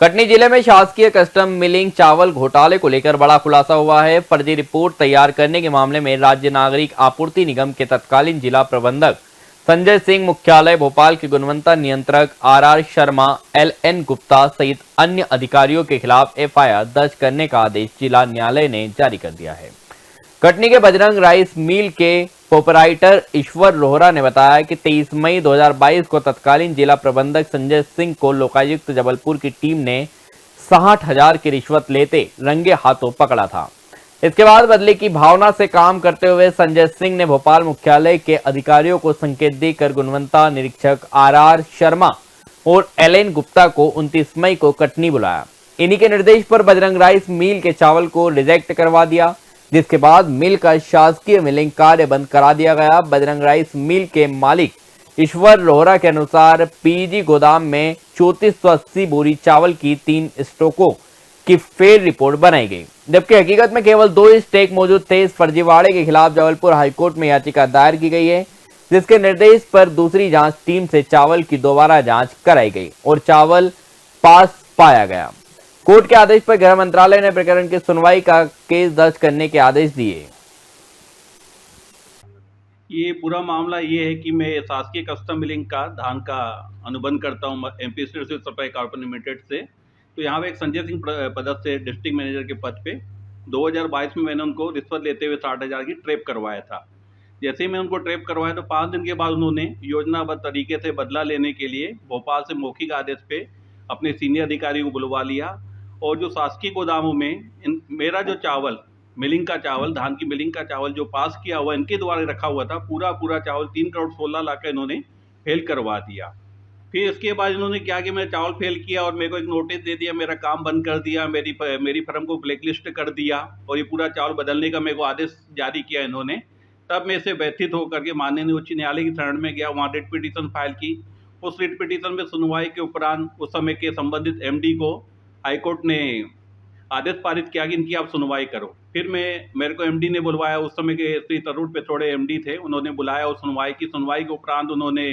कटनी जिले में शासकीय कस्टम मिलिंग चावल घोटाले को लेकर बड़ा खुलासा हुआ है। फर्जी रिपोर्ट तैयार करने के मामले में राज्य नागरिक आपूर्ति निगम के तत्कालीन जिला प्रबंधक संजय सिंह, मुख्यालय भोपाल के गुणवत्ता नियंत्रक आर शर्मा, LN गुप्ता सहित अन्य अधिकारियों के खिलाफ FIR दर्ज करने का आदेश जिला न्यायालय ने जारी कर दिया है। कटनी के बजरंग राइस मिल के प्रोपराइटर ईश्वर रोहरा ने बताया कि 23 मई 2022 को तत्कालीन जिला प्रबंधक संजय सिंह को लोकायुक्त जबलपुर की टीम ने 60,000 की रिश्वत लेते रंगे हाथों पकड़ा था। इसके बाद बदले की भावना से काम करते हुए संजय सिंह ने भोपाल मुख्यालय के अधिकारियों को संकेत देकर गुणवत्ता निरीक्षक RR शर्मा और LN गुप्ता को 29 मई को कटनी बुलाया। इन्हीं के निर्देश पर बजरंग राइस मिल के चावल को रिजेक्ट करवा दिया, जिसके बाद मिल का शासकीय मिलिंग कार्य बंद करा दिया गया। बजरंग राइस मिल के मालिक ईश्वर रोहरा के अनुसार PG गोदाम में 3480 बोरी चावल की 3 स्टॉकों की फेल रिपोर्ट बनाई गई, जबकि हकीकत में केवल 2 स्टॉक मौजूद थे। इस फर्जीवाड़े के खिलाफ जबलपुर हाईकोर्ट में याचिका दायर की गई है, जिसके निर्देश पर दूसरी जांच टीम से चावल की दोबारा जांच कराई गई और चावल पास पाया गया। कोर्ट के आदेश पर गृह मंत्रालय ने प्रकरण की सुनवाई का केस दर्ज करने के आदेश दिए। ये पूरा मामला ये है कि मैं शासकीय कस्टम मिलिंग का धान का अनुबंध करता हूँ MP state supply corporation limited से। तो यहाँ पे एक संजय सिंह पद से डिस्ट्रिक्ट मैनेजर के पद पे 2022 में मैंने उनको रिश्वत लेते हुए 60,000 की ट्रैप करवाया था। जैसे ही मैं उनको ट्रैप करवाया तो 5 दिन के बाद उन्होंने योजनाबद्ध तरीके से बदला लेने के लिए भोपाल से मौखिक आदेश पे अपने सीनियर अधिकारी को बुलवा लिया और जो शासकीय गोदामों में मेरा जो चावल मिलिंग का चावल, धान की मिलिंग का चावल जो पास किया हुआ इनके द्वारा रखा हुआ था, पूरा चावल 3 करोड़ 16 लाख का इन्होंने फेल करवा दिया। फिर इसके बाद इन्होंने क्या कि मैंने चावल फेल किया और मेरे को एक नोटिस दे दिया, मेरा काम बंद कर दिया, मेरी फर्म को ब्लैकलिस्ट कर दिया और ये पूरा चावल बदलने का मेरे को आदेश जारी किया इन्होंने। तब मैं इससे व्यथित होकर के माननीय उच्च न्यायालय की शरण में गया, वहाँ रिट पिटीशन फाइल की। उस रिट पिटीशन में सुनवाई के उपरांत उस समय के संबंधित MD को हाईकोर्ट ने आदेश पारित किया कि इनकी आप सुनवाई करो। फिर मेरे को MD ने बुलवाया, उस समय के श्री तरुण पिथौड़े MD थे, उन्होंने बुलाया और सुनवाई के उपरांत उन्होंने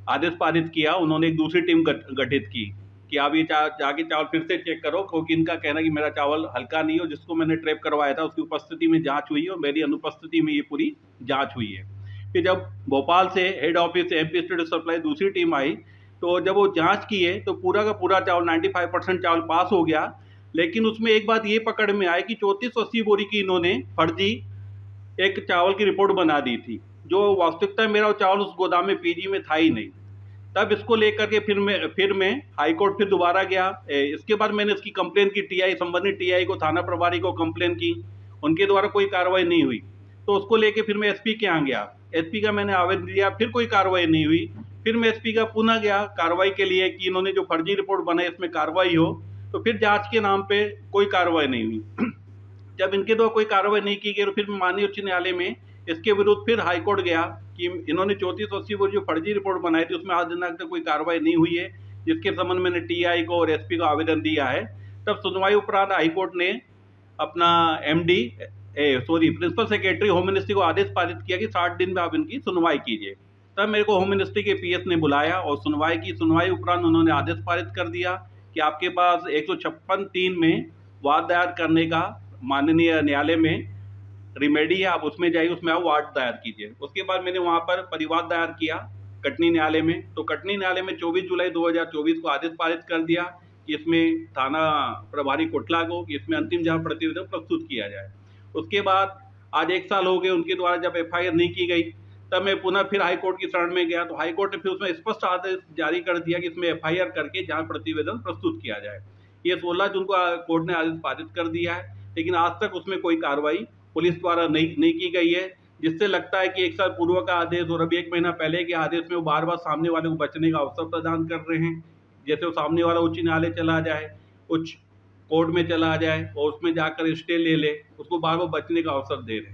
आदेश पारित किया। उन्होंने एक दूसरी टीम गठित की कि आप ये जाके चावल फिर से चेक करो, क्योंकि इनका कहना कि मेरा चावल हल्का नहीं हो, जिसको मैंने ट्रैप करवाया था उसकी उपस्थिति में जांच हुई और मेरी अनुपस्थिति में ये पूरी जांच हुई है। फिर जब भोपाल से हेड ऑफिस से MP स्टेट सप्लाई दूसरी टीम आई, तो जब वो जांच की है तो पूरा का पूरा चावल 95% चावल पास हो गया। लेकिन उसमें एक बात ये पकड़ में आई कि 3480 बोरी की इन्होंने फर्जी एक चावल की रिपोर्ट बना दी थी, जो वास्तविकता में मेरा चावल उस गोदाम में PG में था ही नहीं। तब इसको लेकर के फिर मैं हाईकोर्ट फिर दोबारा गया। इसके बाद मैंने इसकी कंप्लेन की संबंधित TI को, थाना प्रभारी को कंप्लेन की, उनके द्वारा कोई कार्रवाई नहीं हुई। तो उसको लेके फिर मैं SP के यहाँ गया, SP का मैंने आवेदन दिया, फिर कोई कार्रवाई नहीं हुई। फिर मैं SP का पुनः गया कार्रवाई के लिए कि इन्होंने जो फर्जी रिपोर्ट बनाई इसमें कार्रवाई हो, तो फिर जांच के नाम पे कोई कार्रवाई नहीं हुई। जब इनके द्वारा कोई कार्रवाई नहीं की गई तो फिर माननीय उच्च न्यायालय में इसके विरुद्ध फिर हाईकोर्ट गया कि इन्होंने 3480 बोरी जो फर्जी रिपोर्ट बनाई थी उसमें आज दिनांक तक कोई कार्रवाई नहीं हुई है, जिसके संबंध में मैंने TI को और SP को आवेदन दिया है। तब सुनवाई उपरांत हाईकोर्ट ने अपना प्रिंसिपल सेक्रेटरी होम मिनिस्ट्री को आदेश पारित किया कि 60 दिन में आप इनकी सुनवाई कीजिए। तब मेरे को होम मिनिस्ट्री के PS ने बुलाया और सुनवाई की। सुनवाई उपरांत उन्होंने आदेश पारित कर दिया कि आपके पास 156(3) में वाद दायर करने का माननीय न्यायालय में रिमेडी है, आप उसमें जाइए, उसमें आप वाद दायर कीजिए। उसके बाद मैंने वहाँ पर परिवाद दायर किया कटनी न्यायालय में। तो कटनी न्यायालय में 24 जुलाई 2024 को आदेश पारित कर दिया कि इसमें थाना प्रभारी कोटला को कि इसमें अंतिम जवाब प्रतिवेदन प्रस्तुत किया जाए। उसके बाद आज 1 साल हो गए, उनके द्वारा जब FIR नहीं की गई, तब मैं पुनः फिर हाईकोर्ट की शरण में गया। तो हाईकोर्ट ने फिर उसमें स्पष्ट आदेश जारी कर दिया कि इसमें FIR करके जांच प्रतिवेदन प्रस्तुत किया जाए। ये 16 जून को कोर्ट ने आदेश पारित कर दिया है, लेकिन आज तक उसमें कोई कार्रवाई पुलिस द्वारा नहीं की गई है, जिससे लगता है कि 1 साल पूर्व का आदेश और अभी 1 महीना पहले के आदेश में वो बार-बार सामने वाले को बचने का अवसर प्रदान कर रहे हैं। जैसे वो सामने वाला उच्च न्यायालय चला जाए, उच्च कोर्ट में चला जाए और उसमें जाकर स्टे ले ले, उसको बार-बार बचने का अवसर दे रहे हैं।